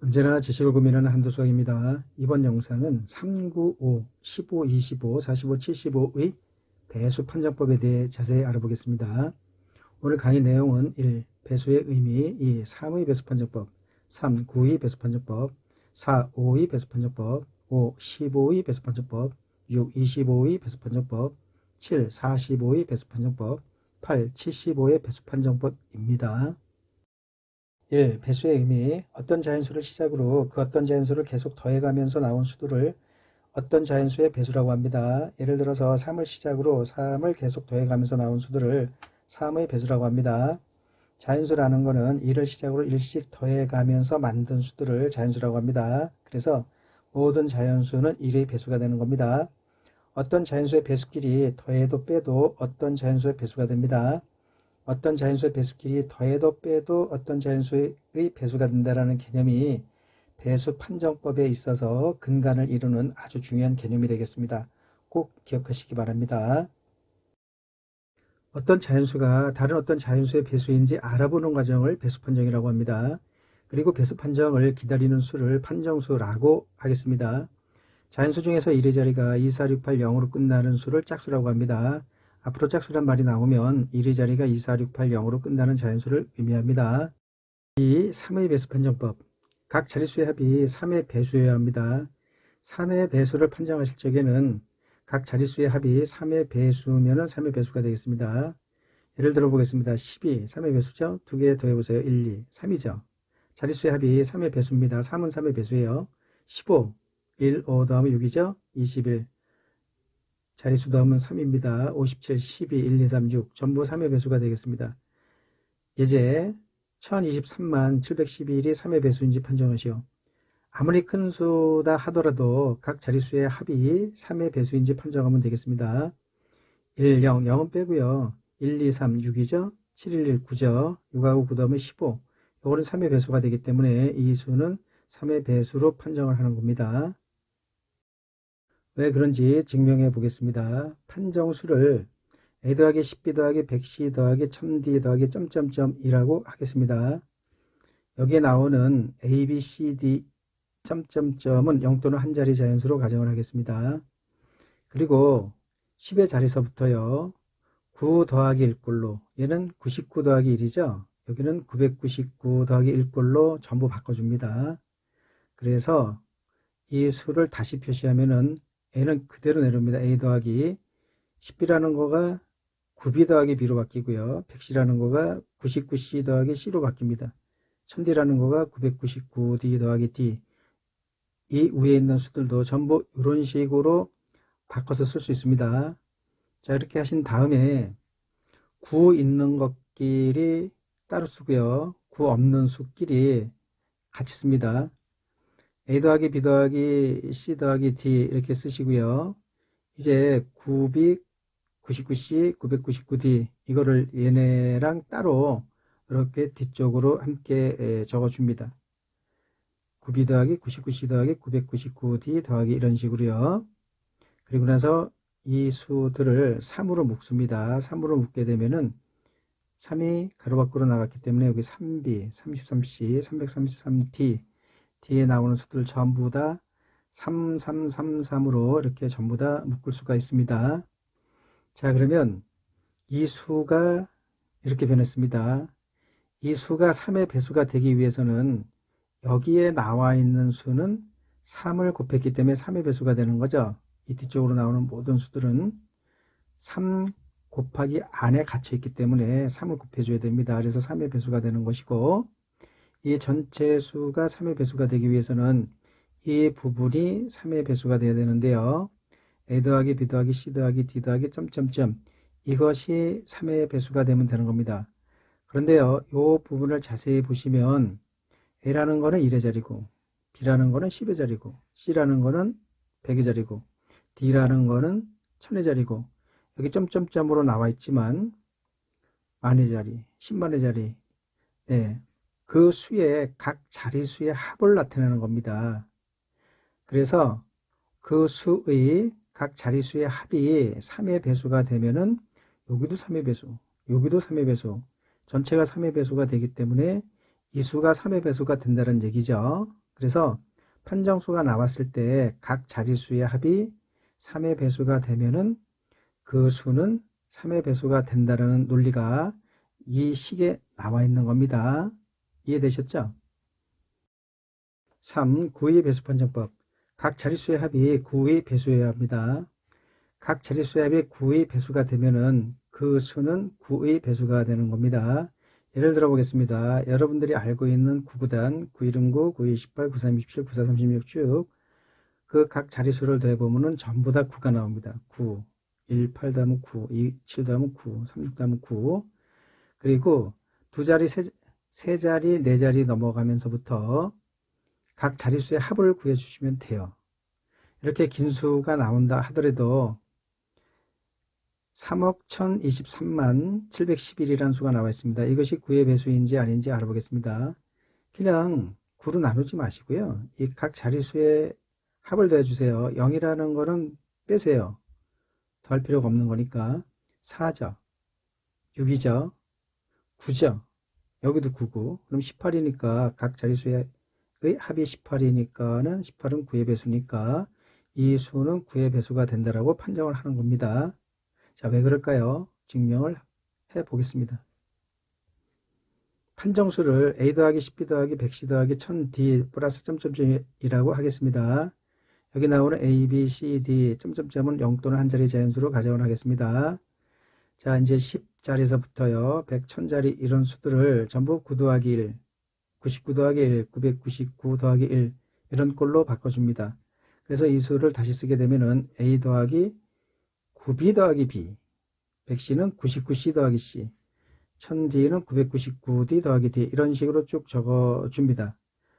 언제나 지식을 고민하는 한두수학입니다. 이번 영상은 3, 9, 5, 15, 25, 45, 75의 배수 판정법에 대해 자세히 알아보겠습니다. 오늘 강의 내용은 1. 배수의 의미 2. 3의 배수 판정법 3. 9의 배수 판정법 4. 5의 배수 판정법 5. 15의 배수 판정법 6. 25의 배수 판정법 7. 45의 배수 판정법 8. 75의 배수 판정법입니다. 1. 배수의 의미. 어떤 자연수를 시작으로 그 어떤 자연수를 계속 더해가면서 나온 수들을 어떤 자연수의 배수라고 합니다. 예를 들어서 3을 시작으로 3을 계속 더해가면서 나온 수들을 3의 배수라고 합니다. 자연수라는 것은 1을 시작으로 1씩 더해가면서 만든 수들을 자연수라고 합니다. 그래서 모든 자연수는 1의 배수가 되는 겁니다. 어떤 자연수의 배수끼리 더해도 빼도 어떤 자연수의 배수가 됩니다. 어떤 자연수의 배수끼리 더해도 빼도 어떤 자연수의 배수가 된다는 개념이 배수 판정법에 있어서 근간을 이루는 아주 중요한 개념이 되겠습니다. 꼭 기억하시기 바랍니다. 어떤 자연수가 다른 어떤 자연수의 배수인지 알아보는 과정을 배수 판정이라고 합니다. 그리고 배수 판정을 기다리는 수를 판정수라고 하겠습니다. 자연수 중에서 1의 자리가 2, 4, 6, 8, 0으로 끝나는 수를 짝수라고 합니다. 앞으로 짝수란 말이 나오면 1의 자리가 2, 4, 6, 8, 0으로 끝나는 자연수를 의미합니다. 이 3의 배수 판정법. 각 자릿수의 합이 3의 배수여야 합니다. 3의 배수를 판정하실 적에는 각 자릿수의 합이 3의 배수면 3의 배수가 되겠습니다. 예를 들어 보겠습니다. 12, 3의 배수죠? 두 개 더해보세요. 1, 2, 3이죠. 자릿수의 합이 3의 배수입니다. 3은 3의 배수예요. 15, 1, 5 더하면 6이죠? 21. 자릿수 더하면 3입니다. 57, 12, 1, 2, 3, 6 전부 3의 배수가 되겠습니다. 예제 1023만 711이 3의 배수인지 판정하시오. 아무리 큰 수다 하더라도 각 자릿수의 합이 3의 배수인지 판정하면 되겠습니다. 1, 0, 0은 빼고요. 1, 2, 3, 6이죠? 7, 1, 1, 9죠? 6하고 9 더하면 15. 이거는 3의 배수가 되기 때문에 이 수는 3의 배수로 판정을 하는 겁니다. 왜 그런지 증명해 보겠습니다. 판정수를 a 더하기 10b 더하기 100c 더하기 1000d 더하기 점점점이라고 하겠습니다. 여기에 나오는 a, b, c, d 점점점은 0 또는 한 자리 자연수로 가정을 하겠습니다. 그리고 10의 자리서부터요. 9 더하기 1꼴로 얘는 99 더하기 1이죠. 여기는 999 더하기 1꼴로 전부 바꿔줍니다. 그래서 이 수를 다시 표시하면은 a는 그대로 내려옵니다. a 더하기 10b라는 거가 9b 더하기 b로 바뀌고요. 100c라는 거가 99c 더하기 c로 바뀝니다. 1000d라는 거가 999d 더하기 d. 이 위에 있는 수들도 전부 이런 식으로 바꿔서 쓸 수 있습니다. 자, 이렇게 하신 다음에 9 있는 것끼리 따로 쓰고요. 9 없는 수끼리 같이 씁니다. a 더하기 b 더하기 c 더하기 d 이렇게 쓰시고요. 이제 9b, 99c, 999d 이거를 얘네랑 따로 이렇게 뒤쪽으로 함께 적어줍니다. 9b 더하기 99c 더하기 999d 더하기 이런 식으로요. 그리고 나서 이 수들을 3으로 묶습니다. 3으로 묶게 되면은 3이 가로 밖으로 나갔기 때문에 여기 3b, 33c, 333d 뒤에 나오는 수들 전부 다 3333으로 이렇게 전부 다 묶을 수가 있습니다. 자, 그러면 이 수가 이렇게 변했습니다. 이 수가 3의 배수가 되기 위해서는 여기에 나와 있는 수는 3을 곱했기 때문에 3의 배수가 되는 거죠. 이 뒤쪽으로 나오는 모든 수들은 3 곱하기 안에 갇혀 있기 때문에 3을 곱해줘야 됩니다. 그래서 3의 배수가 되는 것이고, 이 전체 수가 3의 배수가 되기 위해서는 이 부분이 3의 배수가 되어야 되는데요. a 더하기 b 더하기 c 더하기 d 더하기 점점점 이것이 3의 배수가 되면 되는 겁니다. 그런데요, 이 부분을 자세히 보시면 a라는 거는 1의 자리고 b라는 거는 10의 자리고 c라는 거는 100의 자리고 d라는 거는 1000의 자리고 여기 점점점으로 나와 있지만 만의 자리, 10만의 자리, 네, 그 수의 각 자리수의 합을 나타내는 겁니다. 그래서 그 수의 각 자리수의 합이 3의 배수가 되면은 여기도 3의 배수, 여기도 3의 배수, 전체가 3의 배수가 되기 때문에 이 수가 3의 배수가 된다는 얘기죠. 그래서 판정수가 나왔을 때 각 자릿수의 합이 3의 배수가 되면은 그 수는 3의 배수가 된다는 논리가 이 식에 나와 있는 겁니다. 이해되셨죠? 3. 9의 배수 판정법. 각 자릿수의 합이 9의 배수여야 합니다. 각 자릿수의 합이 9의 배수가 되면은 그 수는 9의 배수가 되는 겁니다. 예를 들어 보겠습니다. 여러분들이 알고 있는 9구단 919, 9218, 9327, 9436 쭉 그 각 자릿수를 더해보면은 전부 다 9가 나옵니다. 9, 1, 8 더하면 9, 2, 7 더하면 9, 3, 6 더하면 9. 그리고 두 자리, 세 자리, 네 자리 넘어가면서부터 각 자릿수의 합을 구해주시면 돼요. 이렇게 긴 수가 나온다 하더라도 3억 1023만 711이라는 수가 나와 있습니다. 이것이 9의 배수인지 아닌지 알아보겠습니다. 그냥 9로 나누지 마시고요. 이 각 자릿수의 합을 더해주세요. 0이라는 거는 빼세요. 더할 필요가 없는 거니까 4죠. 6이죠. 9죠. 여기도 9고 그럼 18이니까 각 자릿수의 합이 18이니까는 18은 9의 배수니까 이 수는 9의 배수가 된다라고 판정을 하는 겁니다. 자, 왜 그럴까요? 증명을 해 보겠습니다. 판정수를 a 더하기 10b 더하기 100c 더하기 1000d 플러스 점점점이라고 하겠습니다. 여기 나오는 a, b, c, d 점점점은 0 또는 한 자리 자연수로 가정을 하겠습니다. 자, 이제 10자리에서부터요 100, 1000자리 이런 수들을 전부 9 더하기 1, 99 더하기 1, 999 더하기 1 이런 꼴로 바꿔줍니다. 그래서 이 수를 다시 쓰게 되면은 a 더하기 9b 더하기 b, 100c는 99c 더하기 c, 1000d는 999d 더하기 d 이런 식으로 쭉 적어줍니다.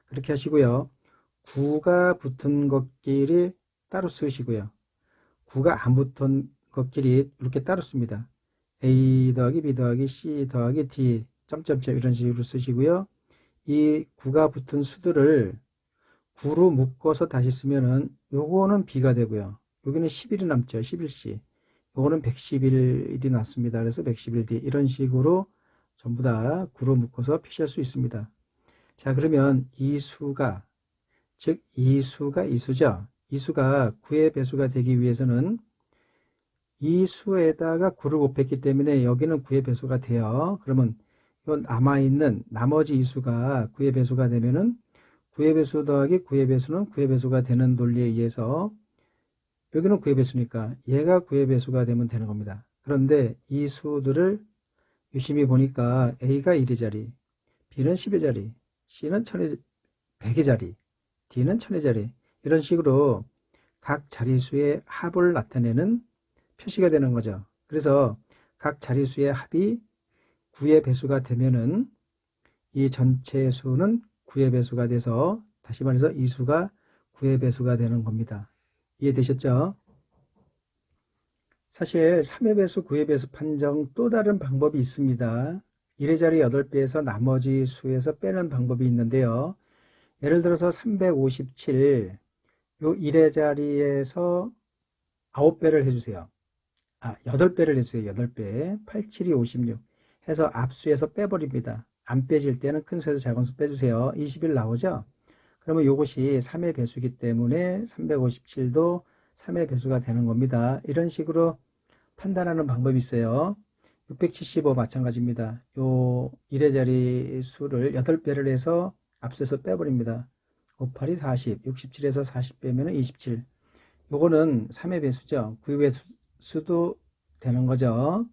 그렇게 하시고요. 9가 붙은 것끼리 따로 쓰시고요. 9가 안 붙은 것끼리 이렇게 따로 씁니다. a 더하기 b 더하기 c 더하기 d 점점점 이런 식으로 쓰시고요. 이 9가 붙은 수들을 9로 묶어서 다시 쓰면은 요거는 b가 되고요. 여기는 11이 남죠. 11c. 요거는 111이 났습니다. 그래서 111d 이런 식으로 전부 다 9로 묶어서 표시할 수 있습니다. 자, 그러면 이 수가 즉 이 수가 이 수죠. 이 수가 9의 배수가 되기 위해서는 이 수에다가 9를 곱했기 때문에 여기는 9의 배수가 돼요. 그러면 이 남아있는 나머지 이 수가 9의 배수가 되면은 9의 배수 더하기 9의 배수는 9의 배수가 되는 논리에 의해서 여기는 9의 배수니까 얘가 9의 배수가 되면 되는 겁니다. 그런데 이 수들을 유심히 보니까 A가 1의 자리, B는 10의 자리, C는 100의 자리, D는 1000의 자리 이런 식으로 각 자릿수의 합을 나타내는 표시가 되는 거죠. 그래서 각 자릿수의 합이 9의 배수가 되면은 이 전체 수는 9의 배수가 돼서 다시 말해서 이 수가 9의 배수가 되는 겁니다. 이해되셨죠? 사실 3의 배수, 9의 배수 판정 또 다른 방법이 있습니다. 1의 자리 8배에서 나머지 수에서 빼는 방법이 있는데요. 예를 들어서 357, 요 1의 자리에서 9배를 해주세요. 8배를 해주세요. 8배. 87이 56 해서 앞수에서 빼버립니다. 안 빼질 때는 큰 수에서 작은 수 빼주세요. 21 나오죠? 그러면 이것이 3의 배수이기 때문에 357도 3의 배수가 되는 겁니다. 이런 식으로 판단하는 방법이 있어요. 675 마찬가지입니다. 요 1의 자리 수를 8배를 해서 앞수에서 빼버립니다. 58이 40, 67에서 40 빼면 27. 요거는 3의 배수죠. 9의 배수도 되는 거죠.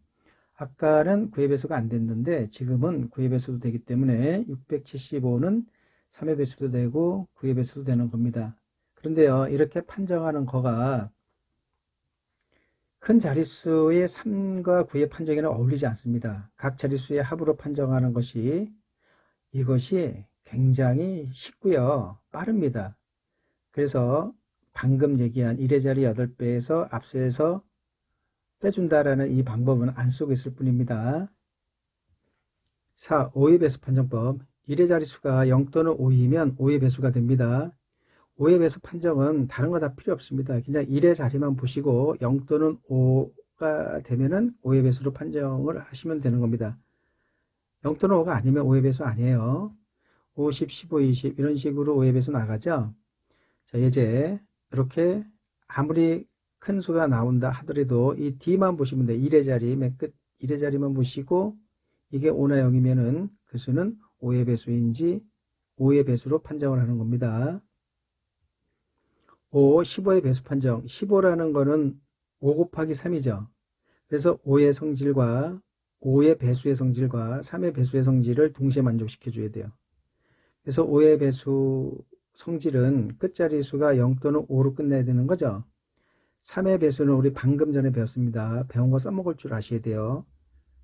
아까는 9의 배수가 안 됐는데 지금은 9의 배수도 되기 때문에 675는 3의 배수도 되고 9의 배수도 되는 겁니다. 그런데요, 이렇게 판정하는 거가 큰 자릿수의 3과 9의 판정에는 어울리지 않습니다. 각 자릿수의 합으로 판정하는 것이 이것이 굉장히 쉽고요, 빠릅니다. 그래서 방금 얘기한 1의 자리 8배에서 앞서에서 빼준다라는 이 방법은 안 쓰고 있을 뿐입니다. 4. 5의 배수 판정법. 1의 자릿수가 0 또는 5이면 5의 배수가 됩니다. 5의 배수 판정은 다른 거 다 필요 없습니다. 그냥 1의 자리만 보시고 0 또는 5가 되면은 5의 배수로 판정을 하시면 되는 겁니다. 0 또는 5가 아니면 5의 배수 아니에요. 50, 15, 20 이런 식으로 5의 배수 나가죠. 자, 이제 이렇게 아무리 큰 수가 나온다 하더라도 이 D만 보시면 돼요. 1의 자리, 맨 끝 1의 자리만 보시고 이게 5나 0이면은 그 수는 5의 배수인지 5의 배수로 판정을 하는 겁니다. 5, 15의 배수 판정. 15라는 거는 5 곱하기 3이죠. 그래서 5의 성질과 5의 배수의 성질과 3의 배수의 성질을 동시에 만족시켜 줘야 돼요. 그래서 5의 배수 성질은 끝자리 수가 0 또는 5로 끝내야 되는 거죠. 3의 배수는 우리 방금 전에 배웠습니다. 배운 거 써먹을 줄 아셔야 돼요.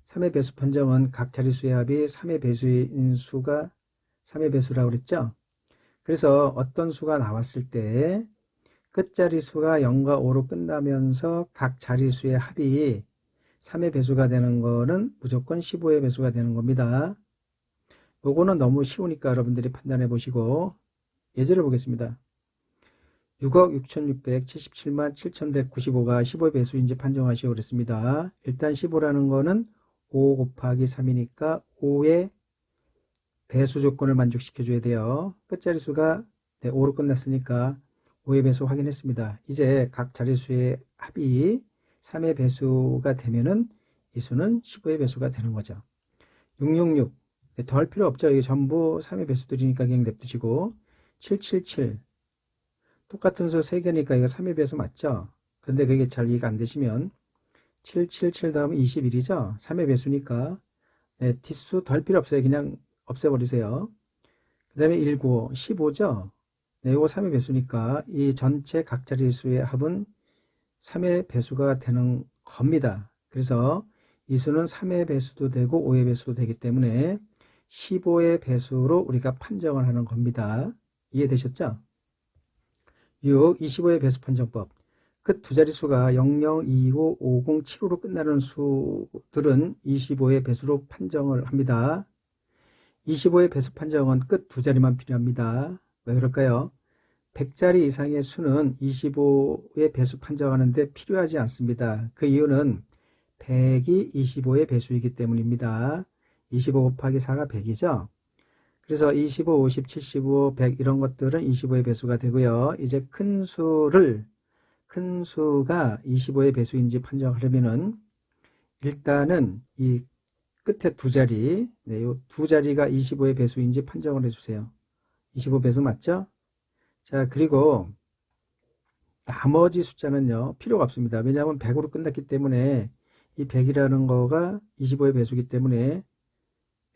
3의 배수 판정은 각 자릿수의 합이 3의 배수인 수가 3의 배수라고 그랬죠. 그래서 어떤 수가 나왔을 때 끝자리 수가 0과 5로 끝나면서 각 자릿수의 합이 3의 배수가 되는 거는 무조건 15의 배수가 되는 겁니다. 요거는 너무 쉬우니까 여러분들이 판단해 보시고 예제를 보겠습니다. 6억 6,677만 7,195가 15의 배수인지 판정하시오 그랬습니다. 일단 15라는 거는 5 곱하기 3이니까 5의 배수 조건을 만족시켜 줘야 돼요. 끝자리 수가 5로 끝났으니까 5의 배수 확인했습니다. 이제 각 자릿수의 합이 3의 배수가 되면은 이 수는 15의 배수가 되는 거죠. 666 더할 필요 없죠. 이게 전부 3의 배수들이니까 그냥 냅두시고 777 똑같은 수 3개니까 이거 3의 배수 맞죠? 근데 그게 잘 이해가 안 되시면 777 다음에 21이죠? 3의 배수니까 네, 뒷수 더할 필요 없어요. 그냥 없애버리세요. 그 다음에 195 15죠? 네, 이거 3의 배수니까 이 전체 각 자릿수의 합은 3의 배수가 되는 겁니다. 그래서 이 수는 3의 배수도 되고 5의 배수도 되기 때문에 15의 배수로 우리가 판정을 하는 겁니다. 이해되셨죠? 6. 25의 배수 판정법. 끝 두 자릿수가 00, 25, 50, 75로 끝나는 수들은 25의 배수로 판정을 합니다. 25의 배수 판정은 끝 두 자리만 필요합니다. 왜 그럴까요? 100자리 이상의 수는 25의 배수 판정하는데 필요하지 않습니다. 그 이유는 100이 25의 배수이기 때문입니다. 25 곱하기 4가 100이죠. 그래서 25, 50, 75, 100 이런 것들은 25의 배수가 되고요. 이제 큰 수가 25의 배수인지 판정하려면은 일단은 이 끝에 두 자리, 네, 이 두 자리가 25의 배수인지 판정을 해주세요. 25 배수 맞죠? 자, 그리고 나머지 숫자는요, 필요가 없습니다. 왜냐하면 100으로 끝났기 때문에 이 100이라는 거가 25의 배수이기 때문에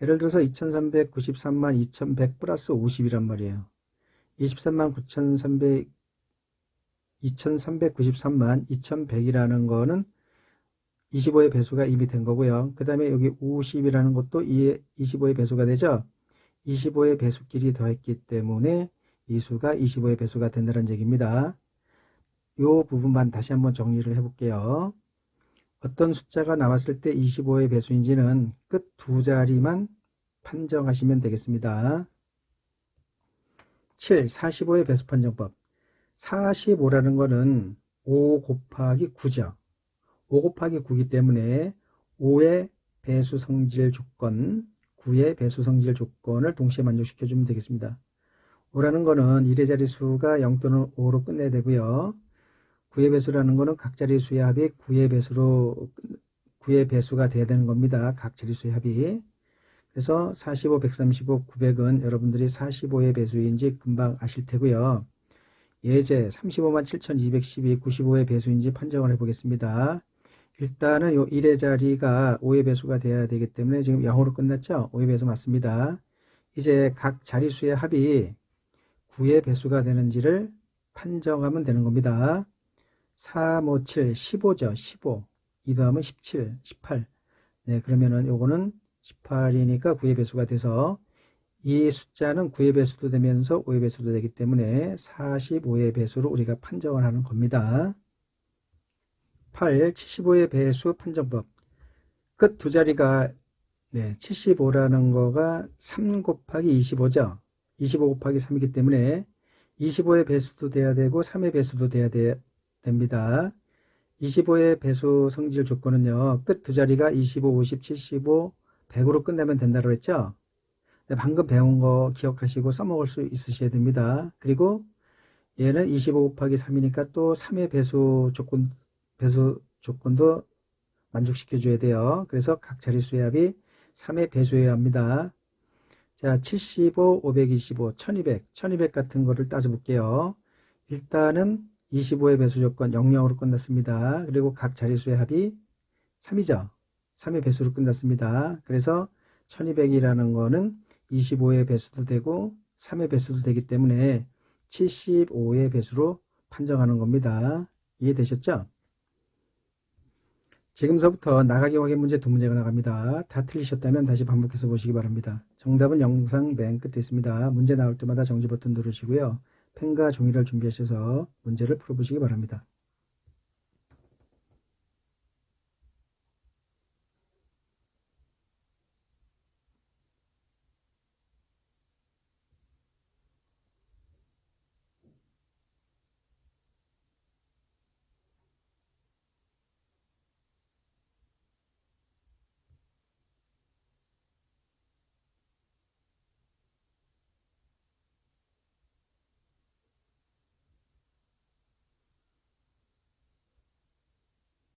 예를 들어서 2393만 2100 플러스 50이란 말이에요. 23만 2393만 2100이라는 거는 25의 배수가 이미 된 거고요. 그 다음에 여기 50이라는 것도 25의 배수가 되죠. 25의 배수끼리 더했기 때문에 이 수가 25의 배수가 된다는 얘기입니다. 이 부분만 다시 한번 정리를 해볼게요. 어떤 숫자가 나왔을 때 25의 배수인지는 끝 두 자리만 판정하시면 되겠습니다. 7. 45의 배수 판정법. 45라는 거는 5 곱하기 9죠. 5 곱하기 9이기 때문에 5의 배수 성질 조건, 9의 배수 성질 조건을 동시에 만족시켜주면 되겠습니다. 5라는 거는 1의 자릿수가 0 또는 5로 끝내야 되고요. 9의 배수라는 거는 각 자릿수의 합이 9의 배수가 돼야 되는 겁니다. 각 자릿수의 합이. 그래서 45, 135, 900은 여러분들이 45의 배수인지 금방 아실 테고요. 예제 35만 7212, 95의 배수인지 판정을 해보겠습니다. 일단은 요 1의 자리가 5의 배수가 돼야 되기 때문에 지금 0으로 끝났죠? 5의 배수 맞습니다. 이제 각 자릿수의 합이 9의 배수가 되는지를 판정하면 되는 겁니다. 3, 5, 7, 15죠. 15. 이 다음은 17, 18. 네, 그러면은 요거는 18이니까 9의 배수가 돼서 이 숫자는 9의 배수도 되면서 5의 배수도 되기 때문에 45의 배수로 우리가 판정을 하는 겁니다. 8. 75의 배수 판정법. 끝 두 자리가 75라는 거가 3 곱하기 25죠. 25 곱하기 3이기 때문에 25의 배수도 돼야 되고 3의 배수도 돼야 됩니다. 25의 배수 성질 조건은요. 끝 두 자리가 25, 50, 75, 100으로 끝내면 된다고 했죠. 네, 방금 배운 거 기억하시고 써먹을 수 있으셔야 됩니다. 그리고 얘는 25 곱하기 3이니까 또 3의 배수 조건도 만족시켜 줘야 돼요. 그래서 각 자릿수의 합이 3의 배수여야 합니다. 자, 75, 525, 1200 같은 거를 따져볼게요. 일단은 25의 배수 조건 00으로 끝났습니다. 그리고 각 자릿수의 합이 3이죠. 3의 배수로 끝났습니다. 그래서 1200이라는 거는 25의 배수도 되고 3의 배수도 되기 때문에 75의 배수로 판정하는 겁니다. 이해되셨죠? 지금서부터 나가기 확인 문제 두 문제가 나갑니다. 다 틀리셨다면 다시 반복해서 보시기 바랍니다. 정답은 영상 맨 끝에 있습니다. 문제 나올 때마다 정지 버튼 누르시고요. 펜과 종이를 준비하셔서 문제를 풀어보시기 바랍니다.